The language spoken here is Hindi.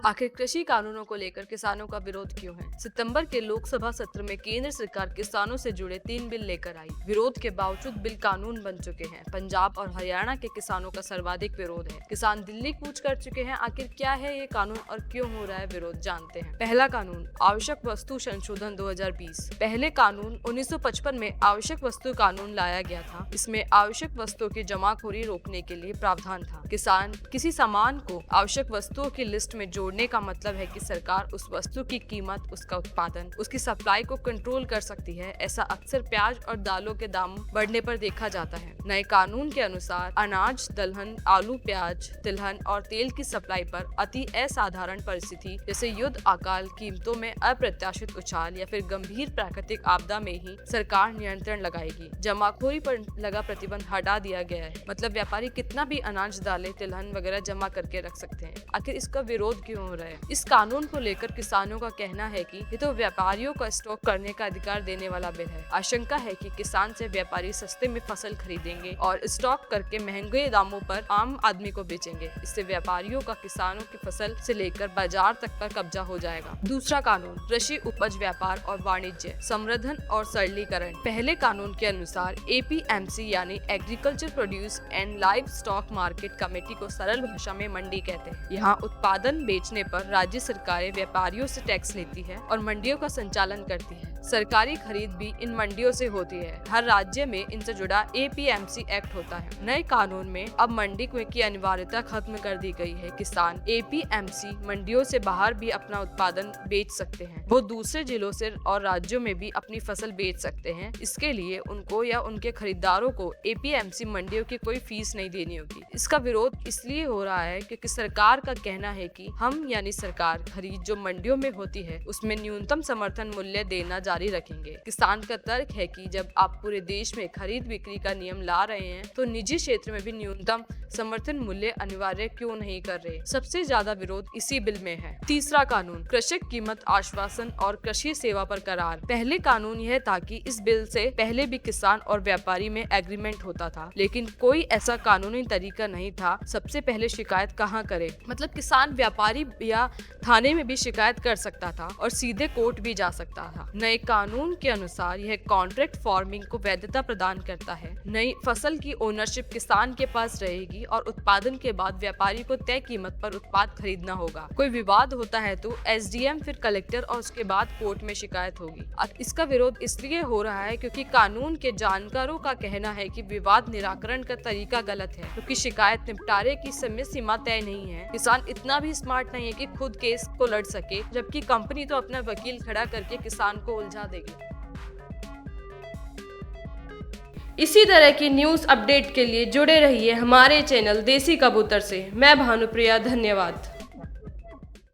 आखिर कृषि कानूनों को लेकर किसानों का विरोध क्यों है? सितंबर के लोकसभा सत्र में केंद्र सरकार किसानों से जुड़े 3 बिल लेकर आई। विरोध के बावजूद बिल कानून बन चुके हैं। पंजाब और हरियाणा के किसानों का सर्वाधिक विरोध है। किसान दिल्ली कूच कर चुके हैं। आखिर क्या है ये कानून और क्यों हो रहा है विरोध, जानते हैं। पहला कानून, आवश्यक वस्तु संशोधन 2020। पहले कानून 1955 में आवश्यक वस्तु कानून लाया गया था। इसमें आवश्यक वस्तुओं की जमाखोरी रोकने के लिए प्रावधान था। किसान किसी सामान को आवश्यक वस्तुओं की लिस्ट में जोड़ने का मतलब है कि सरकार उस वस्तु की कीमत, उसका उत्पादन, उसकी सप्लाई को कंट्रोल कर सकती है। ऐसा अक्सर प्याज और दालों के दाम बढ़ने पर देखा जाता है। नए कानून के अनुसार अनाज, दलहन, आलू, प्याज, तिलहन और तेल की सप्लाई पर अति असाधारण परिस्थिति जैसे युद्ध, अकाल, कीमतों में अप्रत्याशित उछाल या फिर गंभीर प्राकृतिक आपदा में ही सरकार नियंत्रण लगाएगी। जमाखोरी पर लगा प्रतिबंध हटा दिया गया है। मतलब व्यापारी कितना भी अनाज, दालें, तिलहन वगैरह जमा करके रख सकते हैं। आखिर इसका विरोध क्यों हो रहा है? इस कानून को लेकर किसानों का कहना है कि ये तो व्यापारियों को स्टॉक करने का अधिकार देने वाला बिल है। आशंका है कि किसान से व्यापारी सस्ते में फसल खरीदेंगे और स्टॉक करके महंगे दामों पर आम आदमी को बेचेंगे। इससे व्यापारियों का किसानों की फसल से लेकर बाजार तक पर कब्जा हो जाएगा। दूसरा कानून, कृषि उपज व्यापार और वाणिज्य संवर्धन और सरलीकरण। पहले कानून के अनुसार APMC यानी agriculture produce and live stock market committee को सरल भाषा में मंडी कहते हैं। यहाँ उत्पादन बेचने पर राज्य सरकारें व्यापारियों से टैक्स लेती है और मंडियों का संचालन करती है। सरकारी खरीद भी इन मंडियों से होती है। हर राज्य में इनसे जुड़ा APMC एक्ट होता है। नए कानून में अब मंडी की अनिवार्यता खत्म कर दी गई है। किसान APMC मंडियों से बाहर भी अपना उत्पादन बेच सकते हैं। वो दूसरे जिलों से और राज्यों में भी अपनी फसल बेच सकते हैं। इसके लिए उनको या उनके खरीदारों को APMC मंडियों की कोई फीस नहीं देनी होगी। इसका विरोध इसलिए हो रहा है क्योंकि सरकार का कहना है कि हम यानी सरकार खरीद जो मंडियों में होती है उसमें न्यूनतम समर्थन मूल्य देना जारी रखेंगे। किसान का तर्क है कि जब आप पूरे देश में खरीद बिक्री का नियम ला रहे हैं तो निजी क्षेत्र में भी न्यूनतम समर्थन मूल्य अनिवार्य क्यों नहीं कर रहे। सबसे ज्यादा विरोध इसी बिल में है। तीसरा कानून, कृषक कीमत आश्वासन और कृषि सेवा पर करार। पहले कानून यह था कि इस बिल से पहले भी किसान और व्यापारी में एग्रीमेंट होता था, लेकिन कोई ऐसा कानूनी तरीका नहीं था। सबसे पहले शिकायत कहाँ करे, मतलब किसान व्यापारी या थाने में भी शिकायत कर सकता था और सीधे कोर्ट भी जा सकता था। नए कानून के अनुसार यह कॉन्ट्रैक्ट फार्मिंग को वैधता प्रदान करता है। नई फसल की ओनरशिप किसान के पास रहेगी और उत्पादन के बाद व्यापारी को तय कीमत पर उत्पाद खरीदना होगा। कोई विवाद होता है तो SDM, फिर कलेक्टर और उसके बाद कोर्ट में शिकायत होगी। इसका विरोध इसलिए हो रहा है क्योंकि कानून के जानकारों का कहना है कि विवाद निराकरण का तरीका गलत है, क्योंकि शिकायत निपटारे की समय सीमा तय नहीं है। किसान इतना भी स्मार्ट नहीं है कि खुद केस को लड़ सके, जबकि कंपनी तो अपना वकील खड़ा करके किसान को उलझा देगी। इसी तरह की न्यूज़ अपडेट के लिए जुड़े रहिए हमारे चैनल देसी कबूतर से। मैं भानुप्रिया, धन्यवाद।